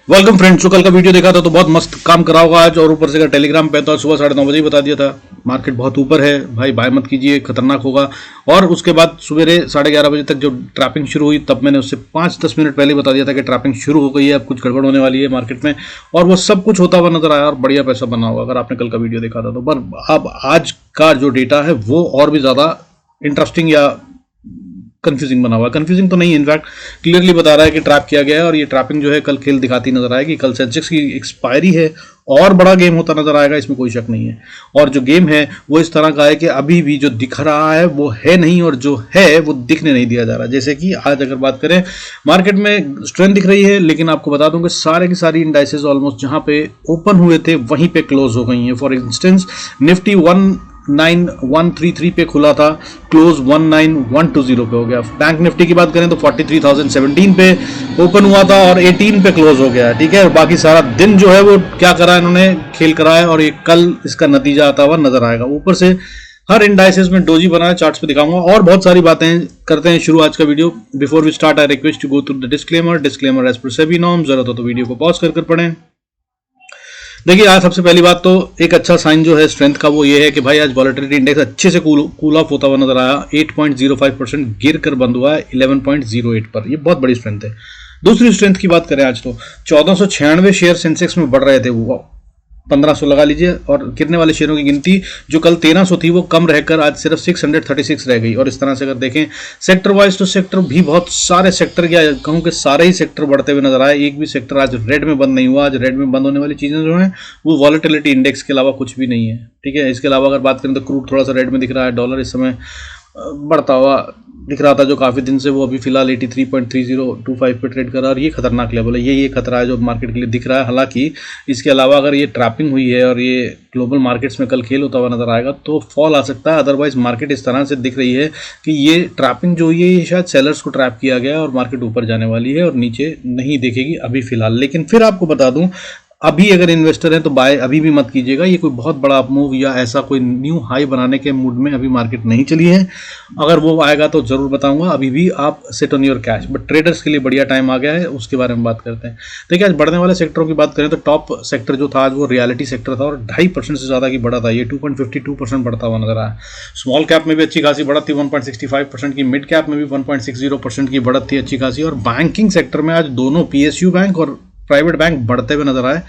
Welcome friends. जो कल का वीडियो देखा था तो बहुत मस्त काम करा होगा आज, और ऊपर से अगर टेलीग्राम पे तो सुबह 9:30 बजे ही बता दिया था मार्केट बहुत ऊपर है भाई, बाय मत कीजिए, खतरनाक होगा। और उसके बाद सवेरे 11:30 बजे तक जो ट्रैपिंग शुरू हुई तब मैंने उससे 5-10 मिनट पहले बता दिया था कि ट्रैपिंग शुरू हो गई है, अब कुछ गड़बड़ होने वाली है मार्केट में, और वो सब कुछ होता हुआ नजर आया और बढ़िया पैसा बना हुआ अगर आपने कल का वीडियो देखा था तो। पर अब आज का जो डेटा है वो और भी ज़्यादा इंटरेस्टिंग या कंफ्यूजिंग बना हुआ है। कंफ्यूजिंग तो नहीं, इनफैक्ट क्लियरली बता रहा है कि ट्रैप किया गया है, और ये ट्रैपिंग जो है कल खेल दिखाती नजर आएगी। कल सेंसेक्स की एक्सपायरी है और बड़ा गेम होता नजर आएगा, इसमें कोई शक नहीं है। और जो गेम है वो इस तरह का है कि अभी भी जो दिख रहा है वो है नहीं, और जो है वो दिखने नहीं दिया जा रहा। जैसे कि आज अगर बात करें मार्केट में स्ट्रेंथ दिख रही है, लेकिन आपको बता दूं कि सारे की सारी इंडाइसेस ऑलमोस्ट जहां पे ओपन हुए थे वहीं पे क्लोज हो गई हैं। फॉर इंस्टेंस निफ्टी 19133 पे खुला था, क्लोज 19120 पे हो गया। बैंक निफ्टी की बात करें तो 43,017 पे ओपन हुआ था और 18 पे क्लोज हो गया, ठीक है। और बाकी सारा दिन जो है वो क्या करा इन्होंने, खेल करा है, और ये कल इसका नतीजा आता हुआ नजर आएगा। ऊपर से हर इंडाइसेस में डोजी बना है, चार्ट्स पे दिखाऊंगा और बहुत सारी बातें करते हैं शुरू आज का video. Before we start I request to go through the disclaimer as per SEBI norms. जरूरत हो तो वीडियो को पॉज कर पढ़ें। देखिए आज सबसे पहली बात तो एक अच्छा साइन जो है स्ट्रेंथ का वो ये है कि भाई आज वॉलेटिलिटी इंडेक्स अच्छे से कूल ऑफ होता हुआ नजर आया। 8.05% गिर कर बंद हुआ है 11.08 पर, ये बहुत बड़ी स्ट्रेंथ है। दूसरी स्ट्रेंथ की बात करें आज तो 1496 शेयर सेंसेक्स में बढ़ रहे थे, वो 1500 लगा लीजिए, और गिरने वाले शेयरों की गिनती जो कल 1300 थी वो कम रहकर आज सिर्फ 636 रह गई। और इस तरह से अगर देखें सेक्टर वाइज तो सेक्टर भी बहुत सारे सेक्टर, या कहूँ कि सारे ही सेक्टर बढ़ते हुए नजर आए। एक भी सेक्टर आज रेड में बंद नहीं हुआ। आज रेड में बंद होने वाली चीजें जो हैं वो वॉलेटिलिटी इंडेक्स के अलावा कुछ भी नहीं है, ठीक है। इसके अलावा अगर बात करें तो क्रूड थोड़ा सा रेड में दिख रहा है, डॉलर इस समय बढ़ता हुआ दिख रहा था जो काफ़ी दिन से, वो अभी फिलहाल 83.3025 पे ट्रेड कर रहा है, और ये खतरनाक लेवल है। ये खतरा है जो मार्केट के लिए दिख रहा है। हालांकि इसके अलावा अगर ये ट्रैपिंग हुई है और ये ग्लोबल मार्केट्स में कल खेल होता हुआ नजर आएगा तो फॉल आ सकता है। अदरवाइज मार्केट इस तरह से दिख रही है कि ये ट्रैपिंग जो हुई है ये शायद सेलर्स को ट्रैप किया गया है और मार्केट ऊपर जाने वाली है और नीचे नहीं देखेगी अभी फिलहाल। लेकिन फिर आपको बता दूं, अभी अगर इन्वेस्टर हैं तो बाय अभी भी मत कीजिएगा। ये कोई बहुत बड़ा मूव या ऐसा कोई न्यू हाई बनाने के मूड में अभी मार्केट नहीं चली है। अगर वो आएगा तो जरूर बताऊंगा। अभी भी आप sit on your cash, but traders के लिए बढ़िया टाइम आ गया है, उसके बारे में बात करते हैं। देखिए आज बढ़ने वाले सेक्टरों की बात करें तो टॉप सेक्टर जो था आज वो रियलिटी सेक्टर था, और 2.5% से ज्यादा की बढ़ा था। ये 2.52% बढ़ता हुआ नजर आया। स्मॉल कैप में भी अच्छी खासी बढ़त थी 1.65% की, मिड कैप में भी 1.60% की बढ़त थी अच्छी खासी। और बैंकिंग सेक्टर में आज दोनों PSU बैंक और प्राइवेट बैंक बढ़ते हुए नजर आए।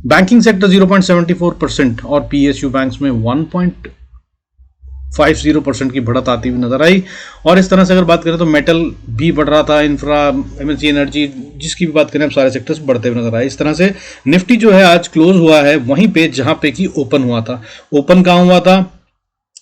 बैंकिंग सेक्टर 0.74% और PSU बैंक्स में 1.50% की बढ़त आती हुई नजर आई। और इस तरह से अगर बात करें तो मेटल भी बढ़ रहा था, इंफ्रा, MNC, एनर्जी, जिसकी भी बात करें अब सारे सेक्टर्स बढ़ते हुए नजर आए। इस तरह से निफ्टी जो है आज क्लोज हुआ है वहीं पे जहां पे कि ओपन हुआ था। ओपन कहां हुआ था?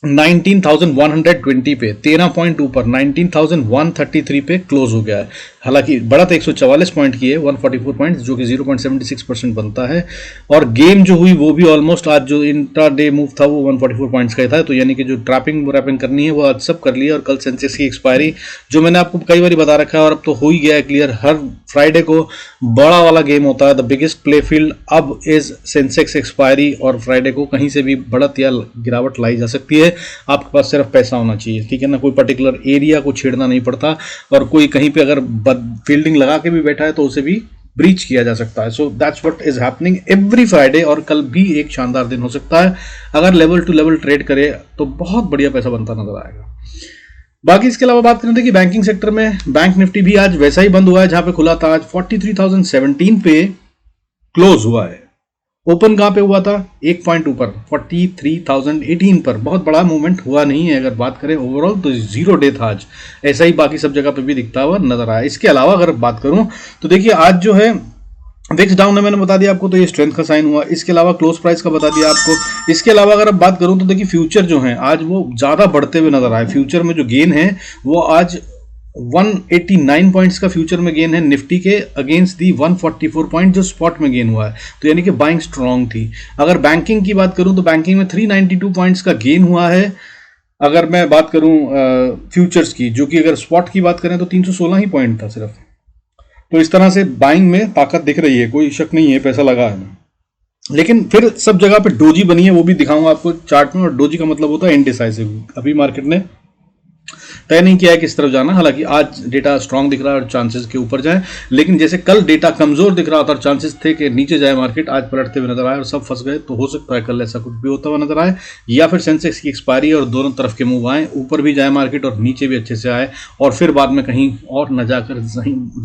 19,120 पे, 13 पॉइंट ऊपर 19,133 पे क्लोज हो गया है। हालांकि बढ़त 144 पॉइंट की है, 144 पॉइंट, जो कि 0.76% बनता है। और गेम जो हुई वो भी ऑलमोस्ट आज जो इंट्राडे मूव था वो 144 पॉइंट्स का ही था। तो यानी कि जो ट्रैपिंग करनी है वो आज सब कर लिया। और कल सेंसेक्स की एक्सपायरी जो मैंने आपको कई बार बता रखा है और अब तो हो ही गया है क्लियर, हर फ्राइडे को बड़ा वाला गेम होता है। द बिगेस्ट प्ले फील्ड अब इज सेंसेक्स एक्सपायरी, और फ्राइडे को कहीं से भी बढ़त या गिरावट लाई जा सकती है। आपके पास सिर्फ पैसा होना चाहिए, ठीक है ना। कोई पर्टिकुलर एरिया को छेड़ना नहीं पड़ता, और कोई कहीं पे अगर फील्डिंग लगा के भी बैठा है तो उसे भी ब्रीच किया जा सकता है। So that's what is happening every Friday. और कल भी एक शानदार दिन हो सकता है अगर लेवल टू लेवल ट्रेड करे तो बहुत बढ़िया पैसा बनता नजर आएगा। बाकी इसके अलावा बात करें कि बैंकिंग सेक्टर में बैंक निफ्टी भी आज वैसा ही बंद हुआ है जहां पे खुला था। आज 43,017 पे क्लोज हुआ है। ओपन कहां पे हुआ था? 1 पॉइंट ऊपर 43,018 पर। बहुत बड़ा मूवमेंट हुआ नहीं है अगर बात करें ओवरऑल तो, 0 डे था आज। ऐसा ही बाकी सब जगह पे भी दिखता हुआ नजर आया। इसके अलावा अगर बात करूं तो देखिए आज जो है विक्स डाउन है, मैंने बता दिया आपको, तो ये स्ट्रेंथ का साइन हुआ। इसके अलावा क्लोज प्राइस का बता दिया आपको। इसके अलावा अगर अब बात करूं तो देखिए फ्यूचर जो है आज वो ज्यादा बढ़ते हुए नजर आए। फ्यूचर में जो गेन है वो आज 189 पॉइंट्स का फ्यूचर में गेन है निफ्टी के, अगेंस्ट दी 144 पॉइंट जो स्पॉट में गेन हुआ है। तो यानी कि बाइंग स्ट्रांग थी। अगर बैंकिंग की बात करूं तो बैंकिंग में 392 पॉइंट्स का गेन हुआ है। अगर मैं बात करूं फ्यूचर्स की, जो कि अगर स्पॉट की बात करें तो 316 ही पॉइंट था सिर्फ। तो इस तरह से बाइंग में ताकत दिख रही है, कोई शक नहीं है, पैसा लगा है। लेकिन फिर सब जगह पे डोजी बनी है, वो भी दिखाऊंगा आपको चार्ट में। और डोजी का मतलब होता है इनडिसाइसिव। अभी मार्केट ने तय नहीं किया है किस तरफ जाना। हालांकि आज डेटा स्ट्रांग दिख रहा है और चांसेस के ऊपर जाए, लेकिन जैसे कल डेटा कमजोर दिख रहा था और चांसेस थे कि नीचे जाए मार्केट, आज पलटते हुए नजर आए और सब फंस गए। तो हो सकता है कल ऐसा कुछ भी होता हुआ नजर आए, या फिर सेंसेक्स की एक्सपायरी और दोनों तरफ के मूव आए, ऊपर भी जाए मार्केट और नीचे भी अच्छे से आए और फिर बाद में कहीं और न जाकर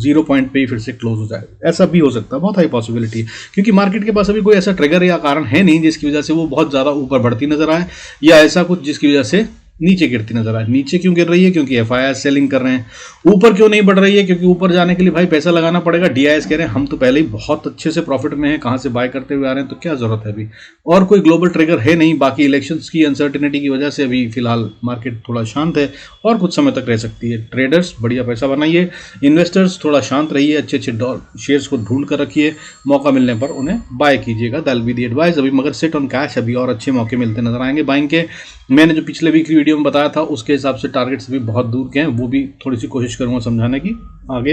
0 पॉइंट पे ही फिर से क्लोज हो जाए। ऐसा भी हो सकता है, बहुत हाई पॉसिबिलिटी है, क्योंकि मार्केट के पास अभी कोई ऐसा ट्रिगर या कारण है नहीं जिसकी वजह से वो बहुत ज्यादा ऊपर बढ़ती नजर आए, या ऐसा कुछ जिसकी वजह से नीचे गिरती नजर आए। नीचे क्यों गिर रही है? क्योंकि एफआईआई सेलिंग कर रहे हैं। ऊपर क्यों नहीं बढ़ रही है? क्योंकि ऊपर जाने के लिए भाई पैसा लगाना पड़ेगा। डीआईएस कह रहे हैं हम तो पहले ही बहुत अच्छे से प्रॉफिट में हैं, कहां से बाय करते हुए आ रहे हैं, तो क्या जरूरत है अभी। और कोई ग्लोबल ट्रिगर है नहीं। बाकी इलेक्शंस की अनसर्टिनिटी की वजह से अभी फिलहाल मार्केट थोड़ा शांत है और कुछ समय तक रह सकती है। ट्रेडर्स बढ़िया पैसा बनाइए, इन्वेस्टर्स थोड़ा शांत रहिए, अच्छे अच्छे शेयर्स को ढूंढ कर रखिए, मौका मिलने पर उन्हें बाय कीजिएगा। That will be the advice. अभी मगर सिट ऑन कैश, अभी और अच्छे मौके मिलते नजर आएंगे बाइंग के। मैंने जो पिछले वीकली वीडियो में बताया था उसके हिसाब से टारगेट्स भी बहुत दूर के हैं, वो भी थोड़ी सी कोशिश करूंगा समझाने की आगे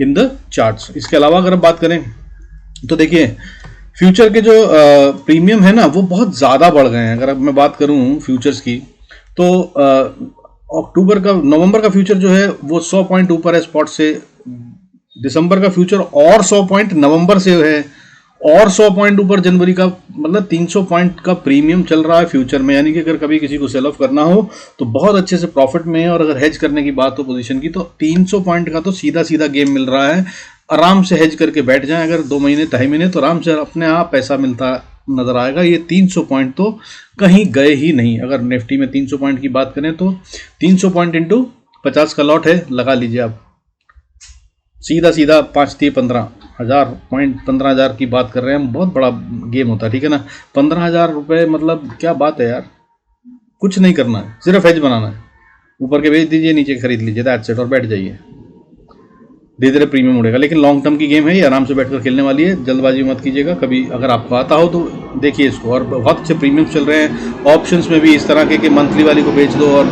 इन द चार्ट्स। इसके अलावा अगर हम बात करें तो देखिए फ्यूचर के जो प्रीमियम है ना वो बहुत ज़्यादा बढ़ गए हैं। अगर मैं बात करूं फ्यूचर्स की तो नवंबर का फ्यूचर जो है वो 100 पॉइंट ऊपर है स्पॉट से, दिसंबर का फ्यूचर और 100 पॉइंट नवंबर से है, और 100 पॉइंट ऊपर जनवरी का, मतलब 300 पॉइंट का प्रीमियम चल रहा है फ्यूचर में। यानी कि अगर कभी किसी को सेल ऑफ करना हो तो बहुत अच्छे से प्रॉफिट में है, और अगर हेज करने की बात हो पोजीशन की तो 300 पॉइंट का तो सीधा सीधा गेम मिल रहा है। आराम से हेज करके बैठ जाएं अगर 2 महीने 2.5 महीने, तो आराम से अपने आप पैसा मिलता नजर आएगा। ये 300 पॉइंट तो कहीं गए ही नहीं। अगर निफ्टी में 300 पॉइंट की बात करें तो 300 पॉइंट इंटू 50 का लॉट है, लगा लीजिए आप, सीधा सीधा 5-15,000 पॉइंट, 15,000 की बात कर रहे हैं हम। बहुत बड़ा गेम होता है, ठीक है ना। 15,000 रुपये मतलब क्या बात है यार। कुछ नहीं करना है, सिर्फ हेज बनाना है। ऊपर के बेच दीजिए, नीचे खरीद लीजिए, दैट्स इट, और बैठ जाइए, धीरे धीरे प्रीमियम उड़ेगा। लेकिन लॉन्ग टर्म की गेम है, ये आराम से बैठकर खेलने वाली है, जल्दबाजी मत कीजिएगा कभी। अगर आपको आता हो तो देखिए इसको। और बहुत अच्छे प्रीमियम चल रहे हैं ऑप्शंस में भी इस तरह के कि मंथली वाली को बेच दो और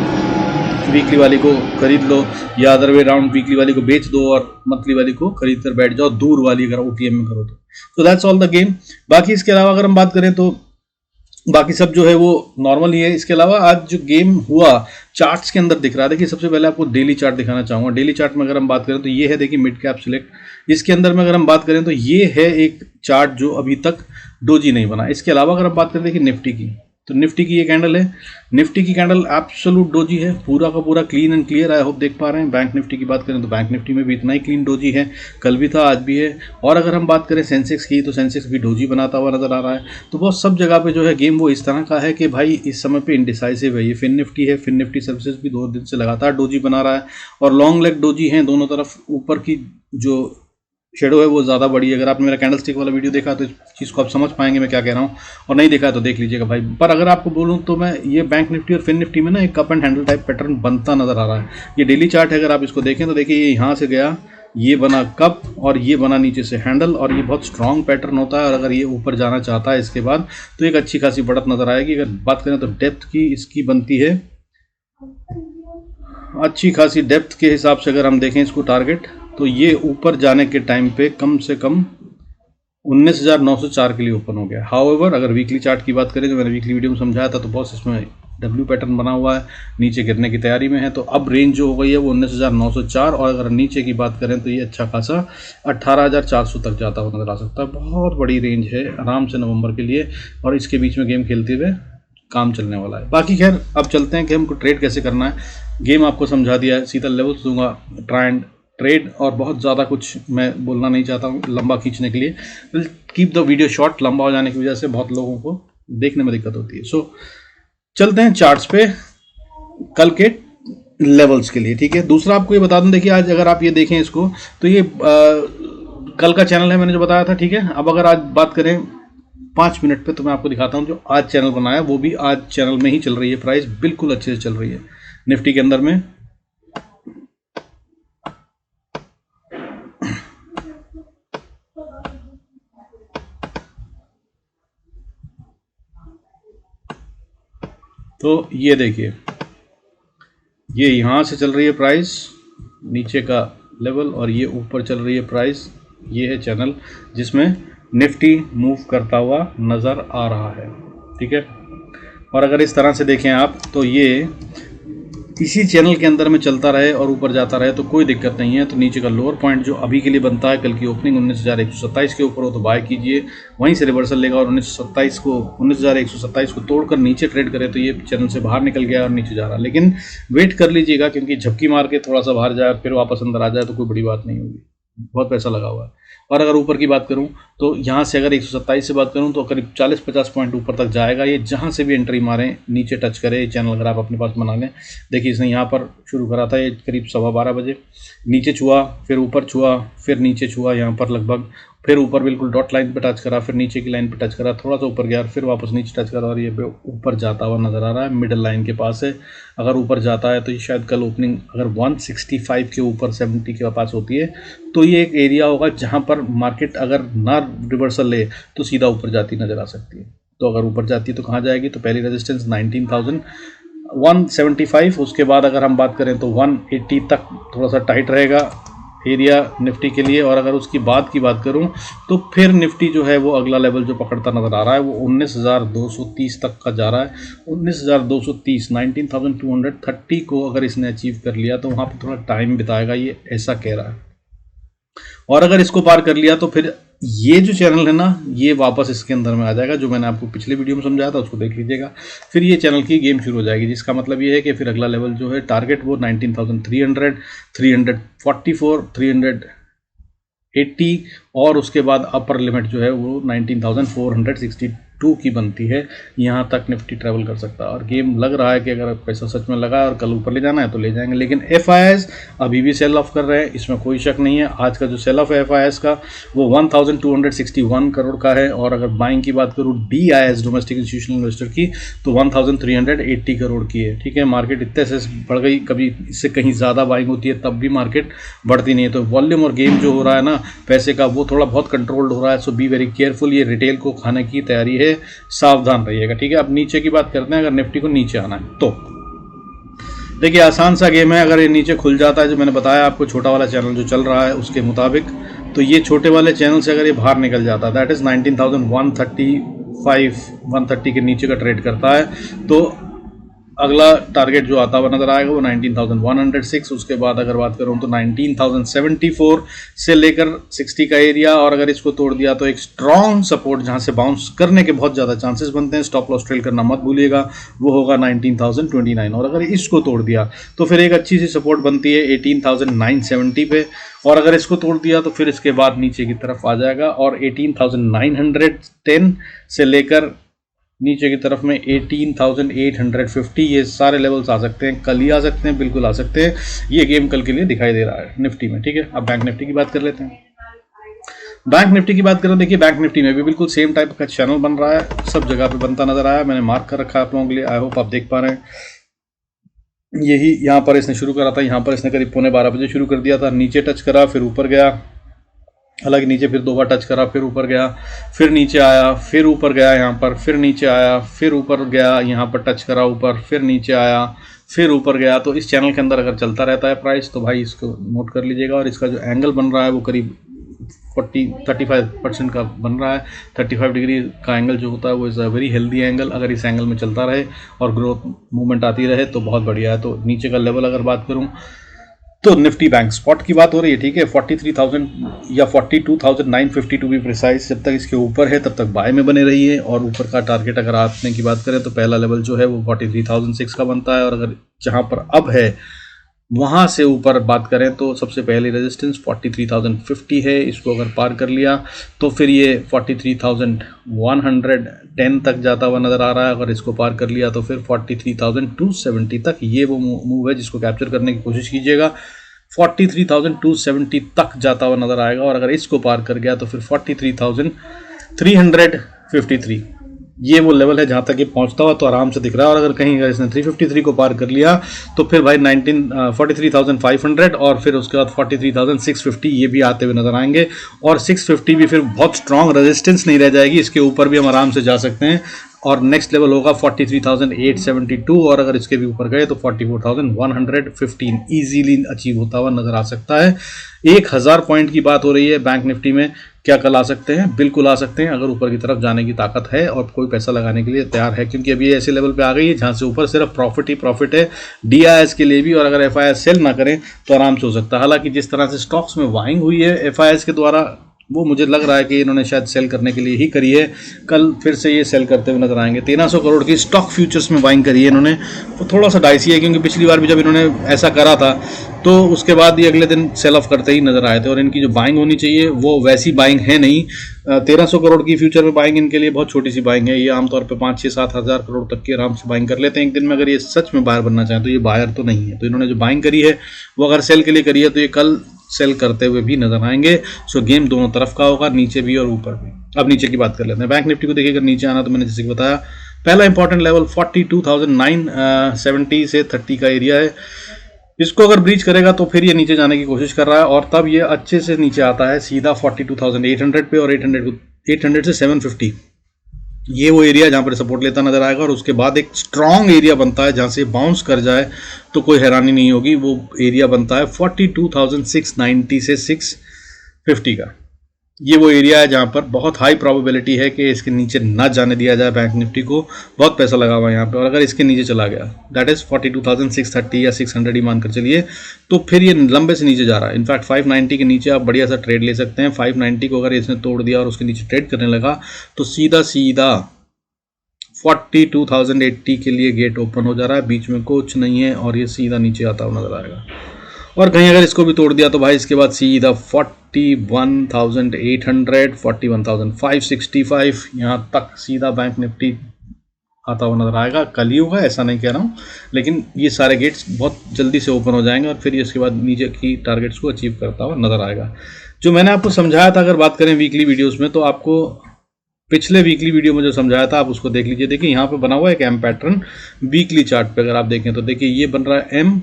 वीकली वाली को खरीद लो, या अदर वे राउंड, वीकली वाली को बेच दो और मंथली वाली को खरीद कर बैठ जाओ, दूर वाली अगर ओटीएम में करो तो दैट्स ऑल द गेम। बाकी इसके अलावा अगर हम बात करें तो बाकी सब जो है वो नॉर्मल ही है। इसके अलावा आज जो गेम हुआ चार्ट्स के अंदर दिख रहा है, देखिए सबसे पहले आपको डेली चार्ट दिखाना चाहूँगा। डेली चार्ट में अगर हम बात करें तो ये है, देखिए मिड कैप सिलेक्ट। इसके अंदर में अगर हम बात करें तो ये है एक चार्ट जो अभी तक डोजी नहीं बना। इसके अलावा अगर हम बात करें देखिए निफ्टी की, तो निफ्टी की ये कैंडल है, निफ्टी की कैंडल एब्सोल्यूट डोजी है, पूरा का पूरा clean and clear. I hope देख पा रहे हैं। बैंक निफ्टी की बात करें तो बैंक निफ्टी में भी इतना ही क्लीन डोजी है, कल भी था आज भी है। और अगर हम बात करें सेंसेक्स की तो सेंसेक्स भी डोजी बनाता हुआ नजर आ रहा है। तो बहुत सब जगह पे जो है गेम वो इस तरह का है कि भाई इस समय पे इंडिसाइसिव है। ये फिन निफ्टी है, फिन निफ्टी सर्विसेज भी 2 दिन से लगातार डोजी बना रहा है, और लॉन्ग लेग डोजी हैं दोनों तरफ। ऊपर की जो शेडो है वो ज़्यादा बड़ी है। अगर आपने मेरा कैंडलस्टिक वाला वीडियो देखा तो इस चीज़ को आप समझ पाएंगे मैं क्या कह रहा हूँ, और नहीं देखा तो देख लीजिएगा भाई। पर अगर आपको बोलूँ तो मैं ये बैंक निफ्टी और फिन निफ्टी में ना एक cup and handle type pattern बनता नजर आ रहा है। ये डेली चार्ट है, अगर आप इसको देखें तो देखिए ये यहाँ से गया, ये बना कप और ये बना नीचे से हैंडल, और ये बहुत स्ट्रॉन्ग पैटर्न होता है। और अगर ये ऊपर जाना चाहता है इसके बाद तो एक अच्छी खासी बढ़त नजर आएगी। अगर बात करें तो डेप्थ की इसकी बनती है अच्छी खासी डेप्थ के हिसाब से। अगर हम देखें इसको टारगेट, तो ये ऊपर जाने के टाइम पे कम से कम 19,904 के लिए ओपन हो गया। हाउएवर अगर वीकली चार्ट की बात करें, जो मैंने वीकली वीडियो में समझाया था, तो बॉस इसमें डब्ल्यू पैटर्न बना हुआ है, नीचे गिरने की तैयारी में है। तो अब रेंज जो हो गई है वो 19,904, और अगर नीचे की बात करें तो ये अच्छा खासा 18,400 तक जाता हुआ नजर आ सकता है। बहुत बड़ी रेंज है आराम से नवंबर के लिए, और इसके बीच में गेम खेलते हुए काम चलने वाला है। बाकी खैर अब चलते हैं कि हमको ट्रेड कैसे करना है। गेम आपको समझा दिया है, सीधा लेवल्स दूंगा, ट्राई एंड ट्रेड, और बहुत ज़्यादा कुछ मैं बोलना नहीं चाहता हूँ लंबा खींचने के लिए। Will keep the video short. लंबा हो जाने की वजह से बहुत लोगों को देखने में दिक्कत होती है। सो चलते हैं चार्ट्स पे कल के लेवल्स के लिए, ठीक है। दूसरा आपको ये बता दूं, देखिए आज अगर आप ये देखें इसको, तो ये कल का चैनल है मैंने जो बताया था, ठीक है। अब अगर आज बात करें 5 मिनट पे, तो मैं आपको दिखाता हूँ जो आज चैनल बनाया, वो भी आज चैनल में ही चल रही है, प्राइस बिल्कुल अच्छे से चल रही है निफ्टी के अंदर में। तो ये देखिए, ये यहाँ से चल रही है प्राइस, नीचे का लेवल, और ये ऊपर चल रही है प्राइस। ये है चैनल जिसमें निफ्टी मूव करता हुआ नज़र आ रहा है, ठीक है। और अगर इस तरह से देखें आप, तो ये इसी चैनल के अंदर में चलता रहे और ऊपर जाता रहे तो कोई दिक्कत नहीं है। तो नीचे का लोअर पॉइंट जो अभी के लिए बनता है, कल की ओपनिंग 19,127 के ऊपर हो तो बाय कीजिए, वहीं से रिवर्सल लेगा और 19,127 को तोड़कर नीचे ट्रेड करे तो ये चैनल से बाहर निकल गया और नीचे जा रहा है। लेकिन वेट कर लीजिएगा, क्योंकि झपकी मार के थोड़ा सा बाहर जाए फिर वापस अंदर आ जाए तो कोई बड़ी बात नहीं होगी, बहुत पैसा लगा हुआ है। और अगर ऊपर की बात करूं तो यहाँ से अगर 127 से बात करूं तो करीब 40-50 पॉइंट ऊपर तक जाएगा। ये जहाँ से भी एंट्री मारें नीचे टच करे ये चैनल, अगर आप अपने पास बना लें। देखिए इसने यहाँ पर शुरू करा था, ये करीब 12:15 बजे नीचे छुआ, फिर ऊपर छुआ, फिर नीचे छुआ यहाँ पर लगभग, फिर ऊपर बिल्कुल डॉट लाइन पे टच करा, फिर नीचे की लाइन पे टच करा, थोड़ा सा ऊपर गया, फिर वापस नीचे टच करा और ये ऊपर जाता हुआ नजर आ रहा है, मिडिल लाइन के पास है। अगर ऊपर जाता है तो ये शायद कल ओपनिंग अगर 165 के ऊपर 70 के पास होती है तो ये एक एरिया होगा जहां पर मार्केट अगर ना रिवर्सल ले तो सीधा ऊपर जाती नजर आ सकती है। तो अगर ऊपर जाती है तो कहाँ जाएगी, तो पहली रेजिस्टेंस 19,175, उसके बाद अगर हम बात करें तो 180 तक थोड़ा सा टाइट रहेगा एरिया निफ्टी के लिए। और अगर उसकी बात करूं तो फिर निफ्टी जो है वो अगला लेवल जो पकड़ता नजर आ रहा है वो 19,230 तक का जा रहा है। 19,230 19,230 को अगर इसने अचीव कर लिया तो वहां पे थोड़ा टाइम बिताएगा, ये ऐसा कह रहा है। और अगर इसको पार कर लिया तो फिर ये जो चैनल है ना ये वापस इसके अंदर में आ जाएगा, जो मैंने आपको पिछले वीडियो में समझाया था उसको देख लीजिएगा। फिर ये चैनल की गेम शुरू हो जाएगी, जिसका मतलब ये है कि फिर अगला लेवल जो है टारगेट वो 19,300, 344, 380 और उसके बाद अपर लिमिट जो है वो 19,462 की बनती है। यहाँ तक निफ्टी ट्रैवल कर सकता है और गेम लग रहा है कि अगर पैसा सच में लगा और कल ऊपर ले जाना है तो ले जाएंगे। लेकिन FIIs अभी भी सेल ऑफ कर रहे हैं, इसमें कोई शक नहीं है। आज का जो सेल ऑफ है FIIs का वो 1,261 करोड़ का है। और अगर बाइंग की बात करूँ DIs डोमेस्टिक इंस्टीट्यूशनल इन्वेस्टर की तो 1,380 करोड़ की है। ठीक है, मार्केट इतने से बढ़ गई, कभी इससे कहीं ज़्यादा बाइंग होती है तब भी मार्केट बढ़ती नहीं है। तो वॉल्यूम और गेम जो हो रहा है ना पैसे का वो थोड़ा बहुत कंट्रोल्ड हो रहा है। सो बी वेरी केयरफुल, ये रिटेल को खाने की तैयारी है, सावधान रहिएगा। ठीक है, अब नीचे की बात करते हैं। अगर निफ्टी को नीचे आना है तो देखिए आसान सा गेम है। अगर ये नीचे खुल जाता है, जो मैंने बताया आपको छोटा वाला चैनल जो चल रहा है उसके मुताबिक, तो ये छोटे वाले चैनल से अगर ये बाहर निकल जाता है दैट इज 19,135 130 के नीचे का ट्रेड करता है तो अगला टारगेट जो आता हुआ नजर आएगा वो 19,106। उसके बाद अगर बात करूं तो 19,074 से लेकर 60 का एरिया। और अगर इसको तोड़ दिया तो एक स्ट्रॉन्ग सपोर्ट जहां से बाउंस करने के बहुत ज़्यादा चांसेस बनते हैं, स्टॉप लॉस ट्रेल करना मत भूलिएगा, वो होगा 19,029। और अगर इसको तोड़ दिया तो फिर एक अच्छी सी सपोर्ट बनती है 18,970 पे। और अगर इसको तोड़ दिया तो फिर इसके बाद नीचे की तरफ आ जाएगा और 18,910 से लेकर नीचे की तरफ में 18,850 ये सारे लेवल्स आ सकते हैं, कल ही आ सकते हैं, बिल्कुल आ सकते हैं। ये गेम कल के लिए दिखाई दे रहा है निफ्टी में। ठीक है, अब बैंक निफ्टी की बात कर लेते हैं। बैंक निफ्टी की बात करें, देखिए बैंक निफ्टी में भी बिल्कुल सेम टाइप का चैनल बन रहा है, सब जगह पे बनता नजर आया। मैंने मार्क कर रखा है आप लोगों के लिए, आई होप आप देख पा रहे हैं। यही यहाँ पर इसने शुरू करा था, यहाँ पर इसने करीब 11:15 बजे शुरू कर दिया था, नीचे टच करा फिर ऊपर गया, हालांकि नीचे फिर 2 बार टच करा फिर ऊपर गया, फिर नीचे आया, फिर ऊपर गया, यहाँ पर फिर नीचे आया, फिर ऊपर गया, यहाँ पर टच करा ऊपर, फिर नीचे आया, फिर ऊपर गया। तो इस चैनल के अंदर अगर चलता रहता है प्राइस तो भाई इसको नोट कर लीजिएगा। और इसका जो एंगल बन रहा है वो करीब 35% का बन रहा है। 35 डिग्री का एंगल जो होता है वो is a very healthy angle. अगर इस एंगल में चलता रहे और ग्रोथ मूवमेंट आती रहे तो बहुत बढ़िया है। तो नीचे का लेवल अगर बात करूँ तो निफ्टी बैंक स्पॉट की बात हो रही है, ठीक है, 43,000 या 42,950 टू बी प्रिसाइज। जब तक इसके ऊपर है तब तक बाय में बने रहिए। और ऊपर का टारगेट अगर आपने की बात करें तो पहला लेवल जो है वो 43,006 का बनता है। और अगर जहां पर अब है वहां से ऊपर बात करें तो सबसे पहली रेजिस्टेंस 43,050 है। इसको अगर पार कर लिया तो फिर ये 43,110 तक जाता हुआ नज़र आ रहा है। अगर इसको पार कर लिया तो फिर 43,270 तक ये वो मूव है जिसको कैप्चर करने की कोशिश कीजिएगा। 43,270 तक जाता हुआ नज़र आएगा। और अगर इसको पार कर गया तो फिर 43,353 ये वो लेवल है जहां तक ये पहुंचता हुआ तो आराम से दिख रहा है। और अगर कहीं इसने 353 को पार कर लिया तो फिर भाई 43,500 और फिर उसके बाद 43,650 ये भी आते हुए नजर आएंगे। और 650 भी फिर बहुत स्ट्रांग रेजिस्टेंस नहीं रह जाएगी, इसके ऊपर भी हम आराम से जा सकते हैं। और नेक्स्ट लेवल होगा 43,872 और अगर इसके भी ऊपर गए तो 44,115 इजीली अचीव होता हुआ नजर आ सकता है। 1000 पॉइंट की बात हो रही है बैंक निफ्टी में, क्या कल आ सकते हैं? बिल्कुल आ सकते हैं अगर ऊपर की तरफ जाने की ताकत है और कोई पैसा लगाने के लिए तैयार है, क्योंकि अभी ऐसे लेवल पे आ गई है जहां से ऊपर सिर्फ प्रॉफिट ही प्रॉफिट है DIS के लिए भी, और अगर FIS सेल ना करें तो आराम से हो सकता है। हालांकि जिस तरह से स्टॉक्स में बाइंग हुई है FIS के द्वारा, वो मुझे लग रहा है कि इन्होंने शायद सेल करने के लिए ही करी है। कल फिर से ये सेल करते हुए नजर आएंगे। 1300 करोड़ की स्टॉक फ्यूचर्स में बाइंग करी है इन्होंने, वो थोड़ा सा डाइसी है क्योंकि पिछली बार भी जब इन्होंने ऐसा करा था तो उसके बाद ये अगले दिन सेल ऑफ करते ही नजर आए थे, और इनकी जो बाइंग होनी चाहिए वो वैसी बाइंग है नहीं। 1300 करोड़ की फ्यूचर में बाइंग इनके लिए बहुत छोटी सी बाइंग है। ये आमतौर पर 5, 6, 7 हज़ार करोड़ तक की आराम से बाइंग कर लेते हैं एक दिन में। अगर ये सच में बायर बनना चाहें तो ये बायर तो नहीं है। तो इन्होंने जो बाइंग करी है वो अगर सेल के लिए करी है तो ये कल सेल करते हुए भी नजर आएंगे। सो गेम दोनों तरफ का होगा, नीचे भी और ऊपर भी। अब नीचे की बात कर लेते हैं। बैंक निफ्टी को देखिए, अगर नीचे आना तो मैंने जैसे कि बताया, पहला इंपॉर्टेंट लेवल 42,970 से 30 का एरिया है। इसको अगर ब्रीच करेगा तो फिर ये नीचे जाने की कोशिश कर रहा है और तब ये अच्छे से नीचे आता है सीधा 42,800 पे, और 800 से 750 ये वो एरिया जहां पर सपोर्ट लेता नजर आएगा, और उसके बाद एक स्ट्रॉन्ग एरिया बनता है जहां से बाउंस कर जाए तो कोई हैरानी नहीं होगी। वो एरिया बनता है 42,690 से 650 का। ये वो एरिया है जहां पर बहुत हाई प्रोबेबिलिटी है कि इसके नीचे ना जाने दिया जाए बैंक निफ्टी को। बहुत पैसा लगा हुआ है यहाँ पे, और अगर इसके नीचे चला गया, दैट इज 42,630 या 600 ही मानकर चलिए, तो फिर ये लंबे से नीचे जा रहा है। इनफैक्ट 590 के नीचे आप बढ़िया सा ट्रेड ले सकते हैं। 590 को अगर इसने तोड़ दिया और उसके नीचे ट्रेड करने लगा तो सीधा सीधा 42,080 के लिए गेट ओपन हो जा रहा है। बीच में कुछ नहीं है और ये सीधा नीचे आता हुआ नजर आएगा। और कहीं अगर इसको भी तोड़ दिया तो भाई इसके बाद सीधा 41,800, 41,565 यहाँ तक सीधा बैंक निफ्टी आता हुआ नजर आएगा। कल ही होगा ऐसा नहीं कह रहा हूँ, लेकिन ये सारे गेट्स बहुत जल्दी से ओपन हो जाएंगे और फिर ये इसके बाद नीचे की टारगेट्स को अचीव करता हुआ नजर आएगा। जो मैंने आपको समझाया था, अगर बात करें वीकली वीडियोस में, तो आपको पिछले वीकली वीडियो में जो समझाया था आप उसको देख लीजिए। देखिए यहाँ पे बना हुआ है एक एम पैटर्न वीकली चार्ट पे, अगर आप देखें तो देखिए ये बन रहा है एम,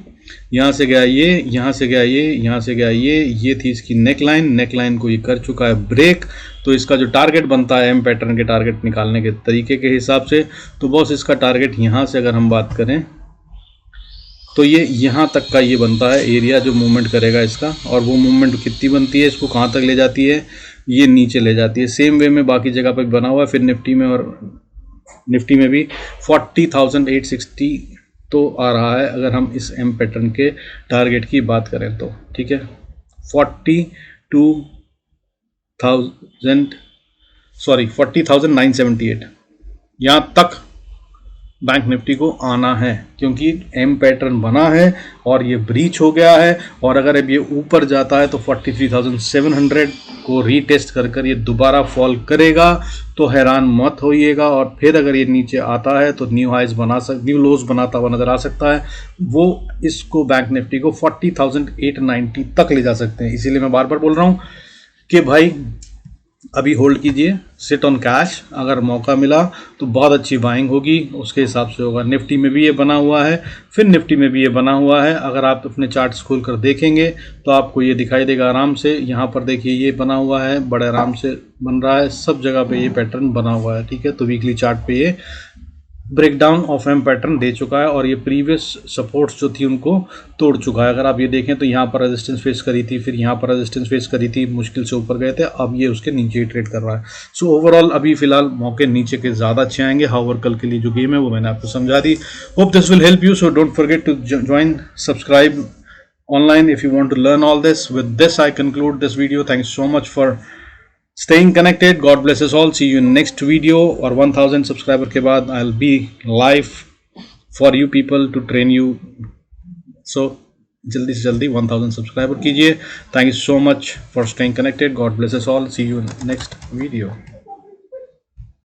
यहाँ से गया ये, यहाँ से गया ये, यहाँ से गया ये थी इसकी नेकलाइन। नेकलाइन को ये कर चुका है ब्रेक, तो इसका जो टारगेट बनता है एम पैटर्न के टारगेट निकालने के तरीके के हिसाब से, तो बॉस इसका टारगेट यहाँ से अगर हम बात करें तो ये यहाँ तक का ये बनता है एरिया जो मूवमेंट करेगा इसका। और वो मूवमेंट कितनी बनती है, इसको कहाँ तक ले जाती है, ये नीचे ले जाती है। सेम वे में बाकी जगह पर बना हुआ है। फिर निफ्टी में, और निफ्टी में भी 40,860 तो आ रहा है अगर हम इस एम पैटर्न के टारगेट की बात करें तो, ठीक है। 40,978 यहाँ तक बैंक निफ्टी को आना है, क्योंकि एम पैटर्न बना है और ये ब्रीच हो गया है। और अगर अब ये ऊपर जाता है तो 43,700 को रीटेस्ट कर ये दोबारा फॉल करेगा तो हैरान मत होइएगा। और फिर अगर ये नीचे आता है तो न्यू लोज बनाता हुआ नजर आ सकता है। वो इसको बैंक निफ्टी को 40,890 तक ले जा सकते हैं। इसीलिए मैं बार बार बोल रहा हूँ कि भाई अभी होल्ड कीजिए, सिट ऑन कैश। अगर मौका मिला तो बहुत अच्छी बाइंग होगी, उसके हिसाब से होगा। निफ्टी में भी ये बना हुआ है, फिर निफ्टी में भी ये बना हुआ है। अगर आप अपने चार्ट्स खोल कर देखेंगे तो आपको ये दिखाई देगा आराम से। यहाँ पर देखिए ये बना हुआ है, बड़े आराम से बन रहा है, सब जगह पे ये पैटर्न बना हुआ है, ठीक है। तो वीकली चार्ट पे ये ब्रेकडाउन ऑफ एम पैटर्न दे चुका है और ये प्रीवियस सपोर्ट्स जो थी उनको तोड़ चुका है। अगर आप ये देखें तो यहाँ पर रेजिस्टेंस फेस करी थी, फिर यहाँ पर रेजिस्टेंस फेस करी थी, मुश्किल से ऊपर गए थे, अब ये उसके नीचे ही ट्रेड कर रहा है। सो ओवरऑल अभी फिलहाल मौके नीचे के ज़्यादा अच्छे आएंगे। हाउवर कल के लिए जो गेम है वो मैंने आपको समझा दी। Hope this will help you, so don't forget to join, subscribe online if you want to learn all this. With this I conclude this video. Thanks so much for staying connected. God bless us all. See you in next video. और 1000 subscriber के बाद I'll be live for you people to train you. So जल्दी से जल्दी 1000 subscriber कीजिए. Thank you so much for staying connected. God bless us all. See you in next video.